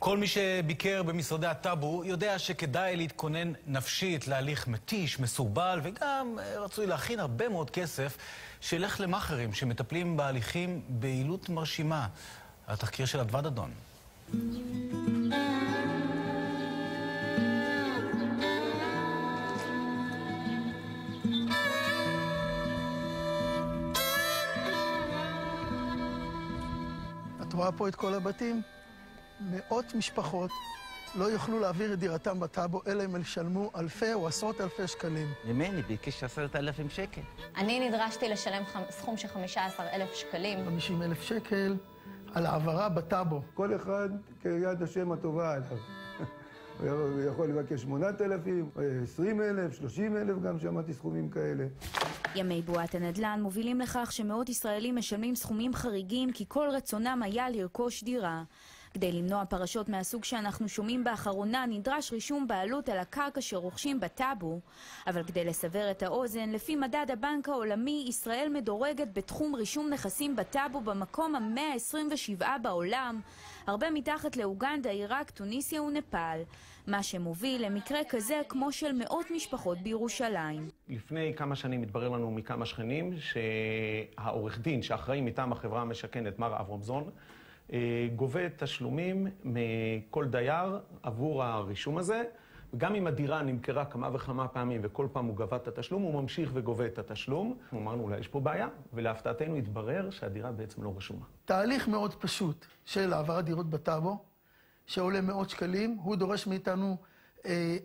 כל מי שביקר במשרדי הטאבו יודע שכדאי להתכונן נפשית להליך מתיש, מסורבל, וגם רצוי להכין הרבה מאוד כסף שילך למאכערים שמטפלים בהליכים ביעילות מרשימה. התחקיר של אדוה דדון. את רואה פה את כל הבתים? מאות משפחות לא יוכלו להעביר את דירתם בטאבו, אלא הם ישלמו אלפי או עשרות אלפי שקלים. ממני ביקש 10,000 שקל. אני נדרשתי לשלם סכום של 15,000 שקלים. 50,000 שקל על העברה בטאבו. כל אחד כיד השם הטובה עליו. הוא יכול לבקש 8,000, 20,000, 30,000, גם שמעתי סכומים כאלה. ימי בועת הנדל"ן מובילים לכך שמאות ישראלים משלמים סכומים חריגים כי כל רצונם היה לרכוש דירה. כדי למנוע פרשות מהסוג שאנחנו שומעים באחרונה נדרש רישום בעלות על הקרקע שרוכשים בטאבו, אבל כדי לסבר את האוזן, לפי מדד הבנק העולמי, ישראל מדורגת בתחום רישום נכסים בטאבו במקום ה-127 בעולם, הרבה מתחת לאוגנדה, עיראק, טוניסיה ונפאל, מה שמוביל למקרה כזה כמו של מאות משפחות בירושלים. לפני כמה שנים התברר לנו מכמה שכנים שהעורך דין שאחראי מטעם החברה המשכנת, מר אברמזון, גובה תשלומים מכל דייר עבור הרישום הזה, וגם אם הדירה נמכרה כמה וכמה פעמים וכל פעם הוא גבה את התשלום, הוא ממשיך וגובה את התשלום. אמרנו, אולי יש פה בעיה, ולהפתעתנו התברר שהדירה בעצם לא רשומה. תהליך מאוד פשוט של העברת דירות בטאבו, שעולה מאות שקלים, הוא דורש מאיתנו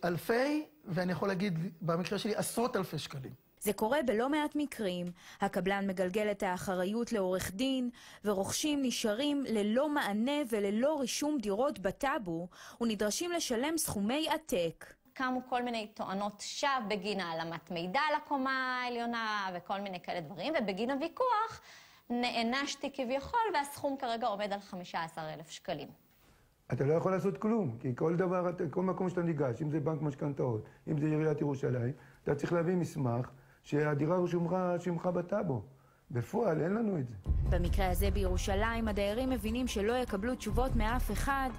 אלפי, ואני יכול להגיד במקרה שלי עשרות אלפי שקלים. זה קורה בלא מעט מקרים. הקבלן מגלגל את האחריות לעורך דין, ורוכשים נשארים ללא מענה וללא רישום דירות בטאבו, ונדרשים לשלם סכומי עתק. קמו כל מיני טוענות שווא בגין העלמת מידע לקומה העליונה וכל מיני כאלה דברים, ובגין הוויכוח נענשתי כביכול, והסכום כרגע עומד על 15,000 שקלים. אתה לא יכול לעשות כלום, כי כל דבר, כל מקום שאתה ניגש, אם זה בנק משכנתאות, אם זה עיריית ירושלים, אתה צריך להביא מסמך שהדירה רשומה בטאבו. בפועל אין לנו את זה. במקרה הזה בירושלים הדיירים מבינים שלא יקבלו תשובות מאף אחד.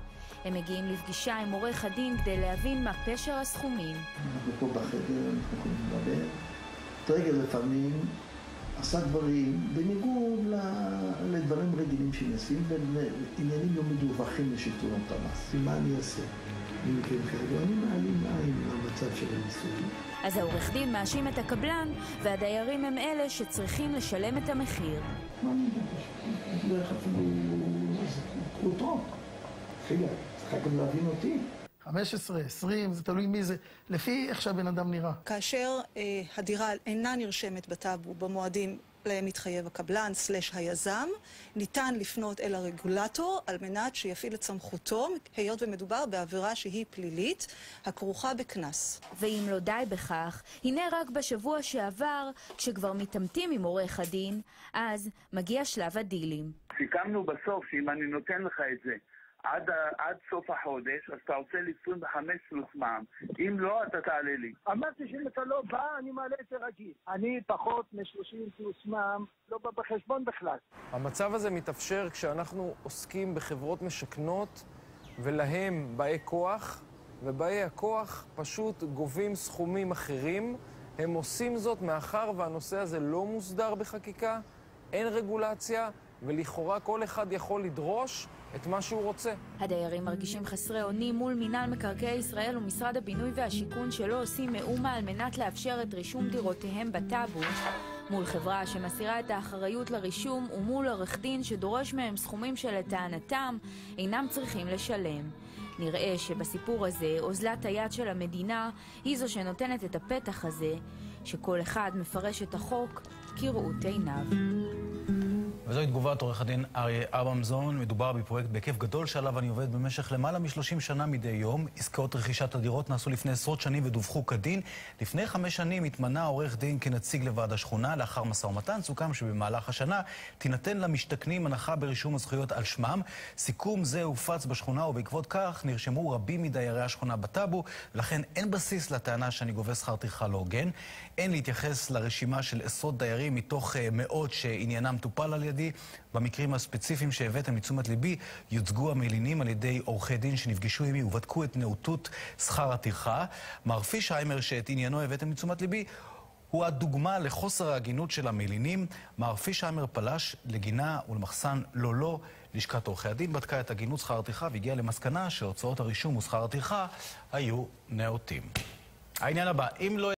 הם מגיעים לפגישה עם עורך הדין כדי להבין מה פשר הסכומים. אנחנו פה בחדר, אנחנו יכולים לדבר. טרגר לפעמים עשה דברים בניגוד לדברים רגילים שנעשים, ועניינים לא מדווחים לשלטונות המס. מה אני אעשה? במקרים כאלה, אני מעלים עין למצב של הניסוי. אז העורך דין מאשים את הקבלן, והדיירים הם אלה שצריכים לשלם את המחיר. מה אני יודע? דרך אפילו קרוטות. חילה, צריכה גם להבין אותי. 15, 20, זה תלוי מי זה, לפי איך שהבן אדם נראה. כאשר הדירה אינה נרשמת בטאבו במועדים להם מתחייב הקבלן / היזם, ניתן לפנות אל הרגולטור על מנת שיפעיל את סמכותו, היות ומדובר בעבירה שהיא פלילית, הכרוכה בכנס. ואם לא די בכך, הנה רק בשבוע שעבר, כשכבר מתעמתים עם עורך הדין, אז מגיע שלב הדילים. סיכמנו בסוף שאם אני נותן לך את זה עד סוף החודש, אז אתה עושה לי 25 פלוס מע"מ. אם לא, אתה תעלה לי. אמרתי שאם אתה לא בא, אני מעלה את זה רגיל. אני פחות מ-30 פלוס מע"מ, לא בא בחשבון בכלל. המצב הזה מתאפשר כשאנחנו עוסקים בחברות משכנות, ולהם באי כוח, ובאי הכוח פשוט גובים סכומים אחרים. הם עושים זאת מאחר והנושא הזה לא מוסדר בחקיקה, אין רגולציה, ולכאורה כל אחד יכול לדרוש את מה שהוא רוצה. הדיירים מרגישים חסרי אונים מול מינהל מקרקעי ישראל ומשרד הבינוי והשיכון שלא עושים מאומה על מנת לאפשר את רישום דירותיהם בטאבו, מול חברה שמסירה את האחריות לרישום ומול עורך דין שדורש מהם סכומים שלטענתם אינם צריכים לשלם. נראה שבסיפור הזה אוזלת היד של המדינה היא זו שנותנת את הפתח הזה, שכל אחד מפרש את החוק כראות עיניו. וזוהי תגובת עורך הדין אריה אברמזון. מדובר בפרויקט בהיקף גדול שעליו אני עובד במשך למעלה מ-30 שנה מדי יום. עסקאות רכישת הדירות נעשו לפני עשרות שנים ודווחו כדין. לפני 5 שנים התמנה עורך דין כנציג לוועד השכונה. לאחר משא ומתן סוכם שבמהלך השנה תינתן למשתכנים הנחה ברישום הזכויות על שמם. סיכום זה הופץ בשכונה, ובעקבות כך נרשמו רבים מדיירי השכונה בטאבו, ולכן אין בסיס לטענה שאני גובה שכר טרחה לא הוגן. אין להתייחס לרשימה של עשרות דיירים מתוך מאות שעניינם טופל על ידי סעידי, במקרים הספציפיים שהבאתם לתשומת ליבי, יוצגו המלינים על ידי עורכי דין שנפגשו עמי ובדקו את נאותות שכר הטרחה. מר פישהיימר, שאת עניינו הבאתם לתשומת ליבי, הוא הדוגמה לחוסר ההגינות של המלינים. מר פישהיימר פלש לגינה ולמחסן לא. לשכת עורכי הדין בדקה את הגינות שכר הטרחה והגיעה למסקנה שהוצאות הרישום ושכר הטרחה היו נאותים. העניין הבא, אם לא